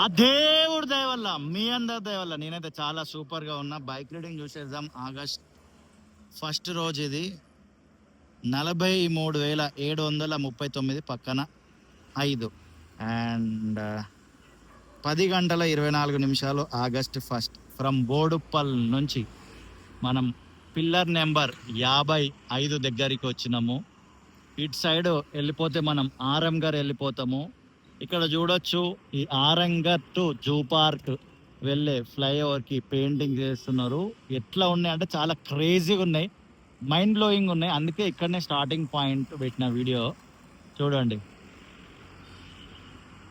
ఆ దేవుడి దయ వల్ల, మీ అందరి దయ వల్ల నేనైతే చాలా సూపర్ గా ఉన్నా. బైక్ రైడింగ్ చూసేద్దాం. ఆగస్ట్ ఫస్ట్ రోజు ఇది. 43,739 పక్కన 5 అండ్ 10 గంటల 24 నిమిషాలు ఆగస్ట్ ఫస్ట్ ఫ్రమ్ బోడుప్పల్ నుంచి మనం పిల్లర్ నెంబర్ 55 దగ్గరికి వచ్చినాము. ఇటు సైడ్ వెళ్ళిపోతే మనం ఆరంగర్ వెళ్ళిపోతాము. ఇక్కడ చూడొచ్చు ఈ ఆరంగర్ టు జూ పార్క్ వెళ్ళే ఫ్లైఓవర్ కి పెయింటింగ్ చేస్తున్నారు. ఎట్లా ఉన్నాయి అంటే చాలా క్రేజీగా ఉన్నాయి, మైండ్ బ్లోయింగ్ ఉన్నాయి. అందుకే ఇక్కడనే స్టార్టింగ్ పాయింట్ పెట్టిన వీడియో చూడండి.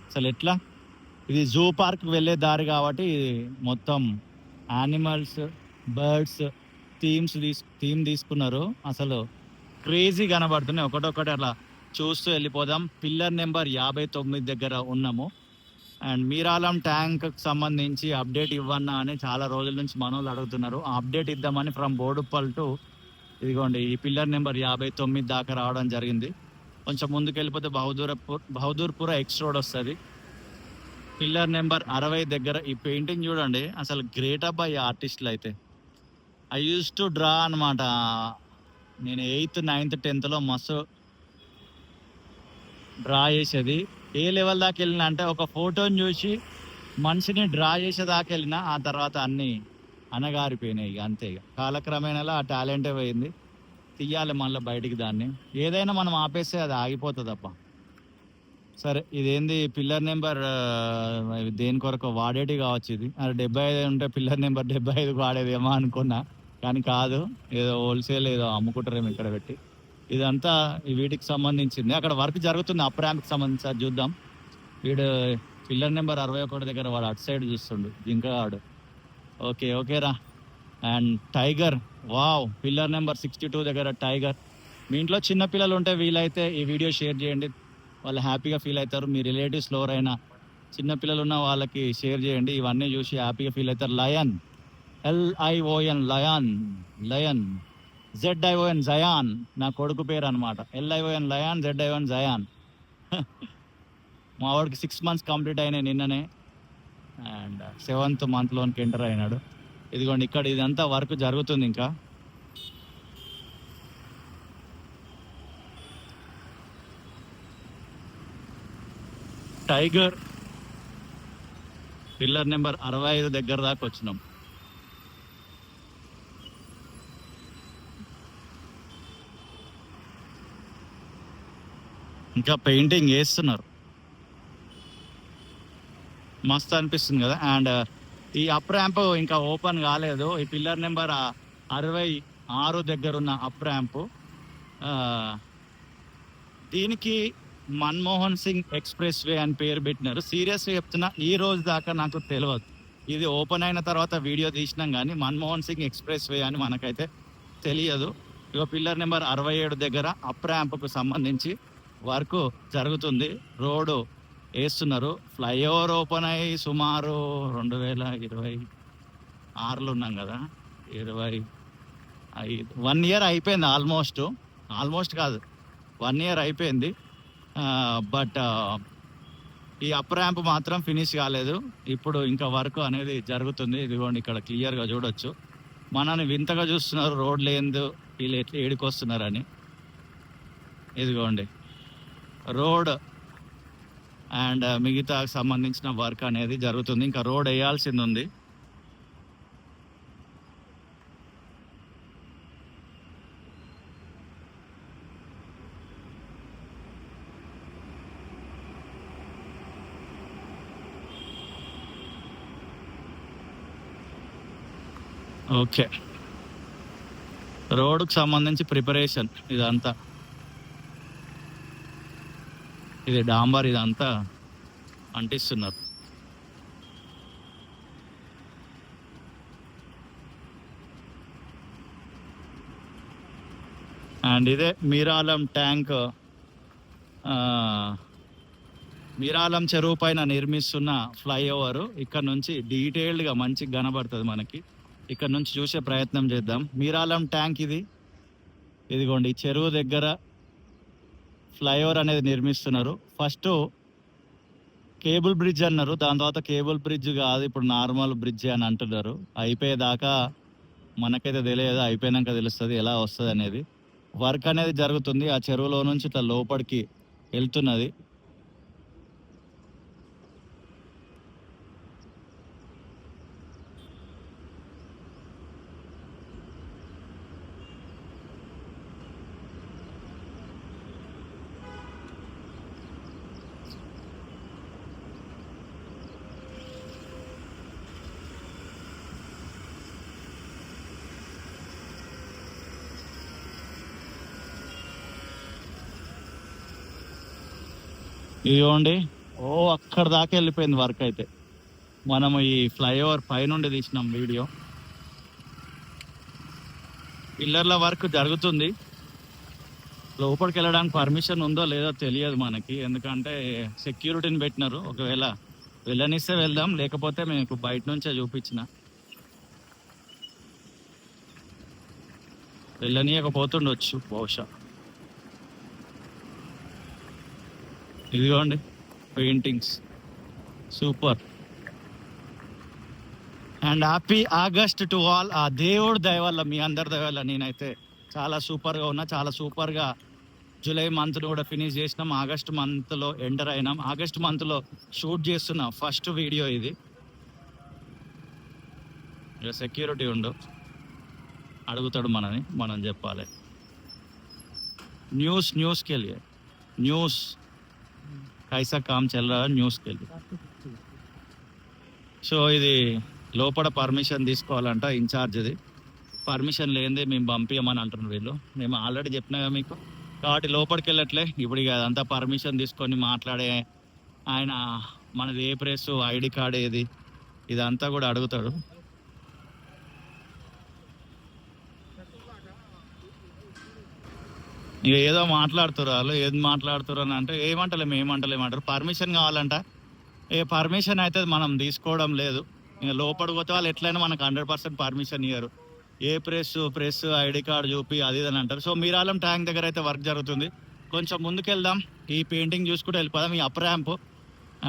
అసలు ఎట్లా, ఇది జూ పార్క్ వెళ్ళే దారి కాబట్టి మొత్తం యానిమల్స్, బర్డ్స్ థీమ్ తీసుకున్నారు. అసలు క్రేజీ కనబడుతున్నాయి. ఒకటొకటి అట్లా చూస్తూ వెళ్ళిపోదాం. పిల్లర్ నెంబర్ 59 దగ్గర ఉన్నాము. అండ్ మీరాలం ట్యాంక్ సంబంధించి అప్డేట్ ఇవ్వన్నా అని చాలా రోజుల నుంచి మనోళ్ళు అడుగుతున్నారు. ఆ అప్డేట్ ఇద్దామని ఫ్రమ్ బోడుప్పల్ టు ఇదిగోండి ఈ పిల్లర్ నెంబర్ 59 దాకా రావడం జరిగింది. కొంచెం ముందుకు వెళ్ళిపోతే బహదూర్పుర ఎక్స్ రోడ్ వస్తుంది. పిల్లర్ నెంబర్ 60 దగ్గర ఈ పెయింటింగ్ చూడండి. అసలు గ్రేట్ అబ్బా ఈ ఆర్టిస్టులు అయితే. ఐ యూస్ టు డ్రా అనమాట. నేను 8th 9th 10th మస్తు డ్రా చేసేది. ఏ లెవెల్ దాకా వెళ్ళినా అంటే ఒక ఫోటోని చూసి మనిషిని డ్రా చేసేదాకా వెళ్ళినా, ఆ తర్వాత అన్నీ అనగారిపోయినాయి. ఇక అంతే. ఇక కాలక్రమేణా ఆ టాలెంటే పోయింది. తీయాలి మళ్ళీ బయటికి దాన్ని. ఏదైనా మనం ఆపేస్తే అది ఆగిపోతుంది అప్ప. సరే, ఇదేంది పిల్లర్ నెంబర్ దేని కొరకు వాడేటి కావచ్చు. ఇది 75 ఉంటే పిల్లర్ నెంబర్ 75 వాడేదేమో అనుకున్నా, కానీ కాదు. ఏదో హోల్సేల్ ఏదో అమ్ముకుంటారేమో ఇక్కడ పెట్టి. ఇదంతా వీటికి సంబంధించింది. అక్కడ వర్క్ జరుగుతుంది అప్ ర్యాంప్కి సంబంధించి. అది చూద్దాం. వీడు పిల్లర్ నెంబర్ 61 దగ్గర వాడు అటు సైడ్ చూస్తుండు, ఇంకా వాడు. ఓకే రా. And tiger, wow, pillar number 62 దగ్గర టైగర్. మీ ఇంట్లో చిన్న పిల్లలు ఉంటే వీలైతే ఈ వీడియో షేర్ చేయండి, వాళ్ళు హ్యాపీగా ఫీల్ అవుతారు. మీ రిలేటివ్స్లో ఎవరైనా చిన్నపిల్లలు ఉన్న వాళ్ళకి షేర్ చేయండి. ఇవన్నీ చూసి హ్యాపీగా ఫీల్ అవుతారు. Lion, LION, lion, ZION Zion, నా కొడుకు పేరు అనమాట. LION లయాన్, ZION Zion. మా వాడికి 6 months కంప్లీట్ అయినాయి నిన్ననే. అండ్ 7th monthలోనికి ఎంటర్ అయినాడు. ఇదిగోండి ఇక్కడ ఇదంతా వర్క్ జరుగుతుంది ఇంకా. టైగర్ పిల్లర్ నెంబర్ 65 దగ్గర దాకా వచ్చినాం. ఇంకా పెయింటింగ్ వేస్తున్నారు, మస్తు అనిపిస్తుంది కదా. అండ్ ఈ అప్ ర్యాంప్ ఇంకా ఓపెన్ కాలేదు. ఈ పిల్లర్ నెంబర్ 66 దగ్గర ఉన్న అప్ ర్యాంప్, దీనికి మన్మోహన్ సింగ్ ఎక్స్ప్రెస్ వే అని పేరు పెట్టినారు. సీరియస్గా చెప్తున్నా, ఈ రోజు దాకా నాకు తెలియదు. ఇది ఓపెన్ అయిన తర్వాత వీడియో తీసినాం, కానీ మన్మోహన్ సింగ్ ఎక్స్ప్రెస్ వే అని మనకైతే తెలియదు. ఇక పిల్లర్ నెంబర్ 67 దగ్గర అప్ ర్యాంప్కు సంబంధించి వర్క్ జరుగుతుంది. రోడ్డు వేస్తున్నారు. ఫ్లైఓవర్ ఓపెన్ అయ్యి సుమారు 2026లో ఉన్నాం కదా, 1 year అయిపోయింది. ఆల్మోస్ట్ కాదు, 1 year అయిపోయింది. బట్ ఈ అప్ ర్యాంప్ మాత్రం ఫినిష్ కాలేదు. ఇప్పుడు ఇంకా వర్క్ అనేది జరుగుతుంది. ఇదిగోండి ఇక్కడ క్లియర్గా చూడొచ్చు. మనని వింతగా చూస్తున్నారు, రోడ్ లేదు, వీళ్ళు ఎట్లా ఏడుకొస్తున్నారని. ఇదిగోండి రోడ్ అండ్ మిగతా సంబంధించిన వర్క్ అనేది జరుగుతుంది. ఇంకా రోడ్ వేయాల్సింది ఉంది. ఓకే, రోడ్కు సంబంధించి ప్రిపరేషన్ ఇదంతా. ఇది డాంబర్, ఇదంతా అంటిస్తున్నారు. అండ్ ఇదే మీరాలం ట్యాంక్, మీరాలం చెరువు పైన నిర్మిస్తున్న ఫ్లైఓవర్. ఇక్కడ నుంచి డీటెయిల్డ్గా మంచిగా కనబడుతుంది మనకి. ఇక్కడ నుంచి చూసే ప్రయత్నం చేద్దాం. మీరాలం ట్యాంక్ ఇది. ఇదిగోండి ఈ చెరువు దగ్గర ఫ్లైఓవర్ అనేది నిర్మిస్తున్నారు. ఫస్ట్ కేబుల్ బ్రిడ్జ్ అన్నారు, దాని తర్వాత కేబుల్ బ్రిడ్జ్ కాదు ఇప్పుడు నార్మల్ బ్రిడ్జ్ అని అంటున్నారు. అయిపోయేదాకా మనకైతే తెలియదు, అయిపోయినాక తెలుస్తుంది ఎలా వస్తుంది అనేది. వర్క్ అనేది జరుగుతుంది, ఆ చెరువులో నుంచి ఇట్లా లోపలికి వెళ్తున్నది. ఇదిగోండి, ఓ అక్కడ దాకా వెళ్ళిపోయింది వర్క్ అయితే. మనము ఈ ఫ్లైఓవర్ పైనుండి తీసినాం వీడియో. పిల్లర్ల వర్క్ జరుగుతుంది, లోపలికి వెళ్ళడానికి పర్మిషన్ ఉందో లేదో తెలియదు మనకి, ఎందుకంటే సెక్యూరిటీని పెట్టినారు. ఒకవేళ వెళ్ళనిస్తే వెళ్దాం, లేకపోతే మీకు బయట నుంచే చూపించిన. వెళ్ళనీయకపోతుండొచ్చు బహుశా. ఇదిగోండి paintings, super. And happy August to all. ఆ దేవుడు దయ వల్ల, మీ అందరి దయ వల్ల నేనైతే చాలా సూపర్గా ఉన్నా. చాలా సూపర్గా జూలై మంత్ను కూడా ఫినిష్ చేసినాం, ఆగస్ట్ మంత్లో ఎంటర్ అయినాం. ఆగస్ట్ మంత్లో షూట్ చేస్తున్న ఫస్ట్ వీడియో ఇది. ఇక సెక్యూరిటీ ఉండు, అడుగుతాడు మనని, మనం చెప్పాలి. న్యూస్కి వెళ్ళి న్యూస్ కైసా కామ్ చల్ రా న్యూస్కి వెళ్ళి. సో ఇది లోపల పర్మిషన్ తీసుకోవాలంట ఇన్ఛార్జ్ది. పర్మిషన్ లేనిదే మేము పంపించమని అంటున్నారు వీళ్ళు. మేము ఆల్రెడీ చెప్పినా మీకు, కాబట్టి లోపలికి వెళ్ళట్లే. ఇప్పుడు ఇక అదంతా పర్మిషన్ తీసుకొని మాట్లాడే ఆయన మనది ఏ ప్రెస్, ఐడి కార్డ్ ఏది, ఇదంతా కూడా అడుగుతాడు. ఇక ఏదో మాట్లాడుతారు వాళ్ళు, ఏది మాట్లాడుతారు అని అంటే ఏమంటలేమంటారు. పర్మిషన్ కావాలంట. ఏ పర్మిషన్ అయితే మనం తీసుకోవడం లేదు. ఇంకా లోపలికి పోతే వాళ్ళు ఎట్లయినా మనకు 100% పర్మిషన్ ఇయ్యరు. ఏ ప్రెస్ ఐడి కార్డు చూపి అది అని అంటారు. సో మీరాలం ట్యాంక్ దగ్గర అయితే వర్క్ జరుగుతుంది. కొంచెం ముందుకు వెళ్దాం, ఈ పెయింటింగ్ చూసుకుంటూ వెళ్ళిపోదాం. ఈ అప్ ర్యాంప్.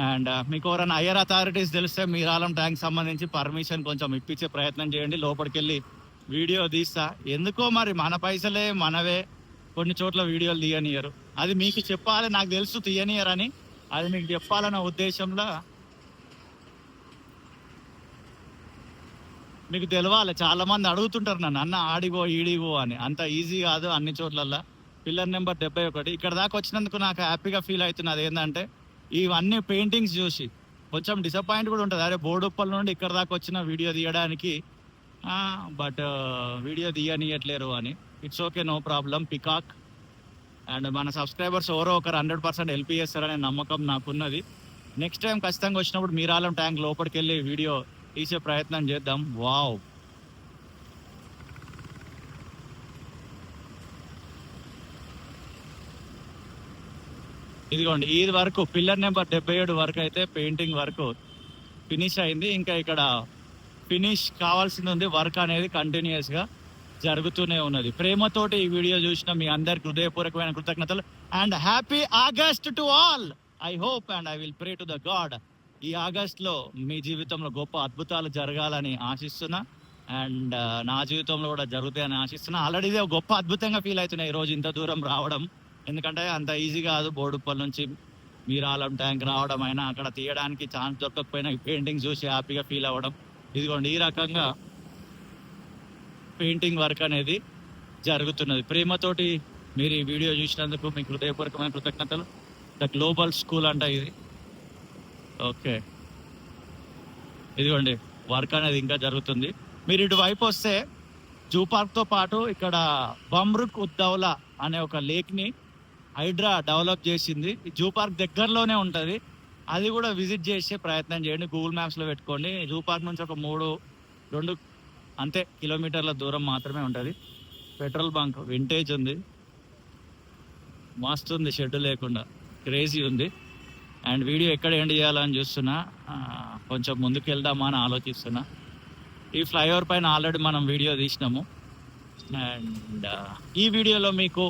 అండ్ మీకు ఎవరైనా హయ్యర్ అథారిటీస్ తెలిస్తే మీరాలం ట్యాంక్ సంబంధించి పర్మిషన్ కొంచెం ఇప్పించే ప్రయత్నం చేయండి. లోపలికి వెళ్ళి వీడియో తీస్తా. ఎందుకో మరి మన పైసలే మనవే, కొన్ని చోట్ల వీడియోలు తీయనియరు. అది మీకు చెప్పాలి, నాకు తెలుసు తీయనియరని, అది మీకు చెప్పాలన్న ఉద్దేశంలో మీకు తెలవాలి. చాలా మంది అడుగుతుంటారు నన్ను, అన్న ఆడిగో ఈడిగో అని. అంత ఈజీ కాదు అన్ని చోట్లల్లో. Pillar number 71. ఇక్కడ దాకా వచ్చినందుకు నాకు హ్యాపీగా ఫీల్ అవుతున్నది. ఏంటంటే ఇవన్నీ పెయింటింగ్స్ చూసి కొంచెం డిసప్పాయింట్ కూడా ఉంటుంది. అరే బోడుప్పల నుండి ఇక్కడ దాకా వచ్చిన వీడియో తీయడానికి, బట్ వీడియో తీయనియట్లేరు అని. It's okay, no problem. Peacock and మన సబ్స్క్రైబర్స్ ఎవరో ఒకరు 100% హెల్ప్ చేస్తారనే నమ్మకం నాకున్నది. నెక్స్ట్ టైం ఖచ్చితంగా వచ్చినప్పుడు మీరాలం ట్యాంక్ లోపలికి వెళ్ళి వీడియో తీసే ప్రయత్నం చేద్దాం. వావ్, ఇదిగోండి ఇది వరకు పిల్లర్ నెంబర్ 77 వరకు అయితే పెయింటింగ్ వర్క్ ఫినిష్ అయింది. ఇంకా ఇక్కడ ఫినిష్ కావాల్సింది ఉంది. వర్క్ అనేది కంటిన్యూస్ గా జరుగుతూనే ఉన్నది. ప్రేమతోటి ఈ వీడియో చూసిన మీ అందరికి హృదయపూర్వకమైన కృతజ్ఞతలు. And happy August to all. I hope and I will pray to the God, ఈ ఆగస్ట్ లో మీ జీవితంలో గొప్ప అద్భుతాలు జరగాలని ఆశిస్తున్నా. అండ్ నా జీవితంలో కూడా జరుగుతాయని ఆశిస్తున్నా. ఆల్రెడీ ఇదే గొప్ప అద్భుతంగా ఫీల్ అవుతున్నాయి ఈ రోజు ఇంత దూరం రావడం. ఎందుకంటే అంత ఈజీ కాదు బోడుప్పల్ నుంచి మీరాలం ట్యాంక్ రావడం. అయినా అక్కడ తీయడానికి ఛాన్స్ దొరకకపోయినా ఈ పెయింటింగ్ చూసి హ్యాపీగా ఫీల్ అవ్వడం. ఇదిగోండి ఈ రకంగా పెయింటింగ్ వర్క్ అనేది జరుగుతున్నది. ప్రేమతోటి మీరు ఈ వీడియో చూసినందుకు మీకు హృదయపూర్వకమైన కృతజ్ఞతలు. ద గ్లోబల్ స్కూల్ అంట ఇది. ఓకే, ఇదిగోండి వర్క్ అనేది ఇంకా జరుగుతుంది. మీరు ఇటువైపు వస్తే జూ పార్క్తో పాటు ఇక్కడ బమ్రుక్ ఉద్దౌలా అనే ఒక లేక్ని హైడ్రా డెవలప్ చేసింది. ఈ జూ పార్క్ దగ్గరలోనే ఉంటుంది. అది కూడా విజిట్ చేసే ప్రయత్నం చేయండి. గూగుల్ మ్యాప్స్లో పెట్టుకోండి. జూ పార్క్ నుంచి ఒక 2 అంతే కిలోమీటర్ల దూరం మాత్రమే ఉంటుంది. పెట్రోల్ బంక్ వింటేజ్ ఉంది, మస్తు ఉంది, షెడ్ లేకుండా క్రేజీ ఉంది. అండ్ వీడియో ఎక్కడ ఎండ్ చేయాలని చూస్తున్నా, కొంచెం ముందుకు వెళ్దామా అని ఆలోచిస్తున్నా. ఈ ఫ్లైఓవర్ పైన ఆల్రెడీ మనం వీడియో తీసినాము. అండ్ ఈ వీడియోలో మీకు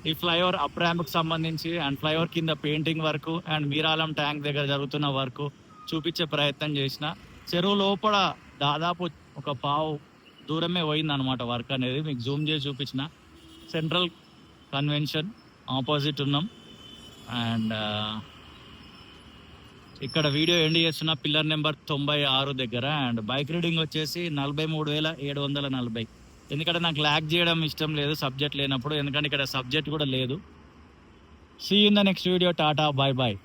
ఈ ఫ్లైఓవర్ అప్ ర్యాంప్కి సంబంధించి అండ్ ఫ్లైఓవర్ కింద painting work and Miralam tank దగ్గర జరుగుతున్న వర్క్ చూపించే ప్రయత్నం చేసిన. చెరువు లోపల దాదాపు ఒక పావు దూరమే పోయిందనమాట వర్క్ అనేది. మీకు జూమ్ చేసి చూపించిన. సెంట్రల్ కన్వెన్షన్ ఆపోజిట్ ఉన్నాం. అండ్ ఇక్కడ వీడియో ఎండ్ చేస్తున్న పిల్లర్ నెంబర్ 96 దగ్గర. అండ్ బైక్ రీడింగ్ వచ్చేసి 43,740. ఎందుకంటే నాకు ల్యాగ్ చేయడం ఇష్టం లేదు సబ్జెక్ట్ లేనప్పుడు, ఎందుకంటే ఇక్కడ సబ్జెక్ట్ కూడా లేదు. See in the next video. Tata, bye bye.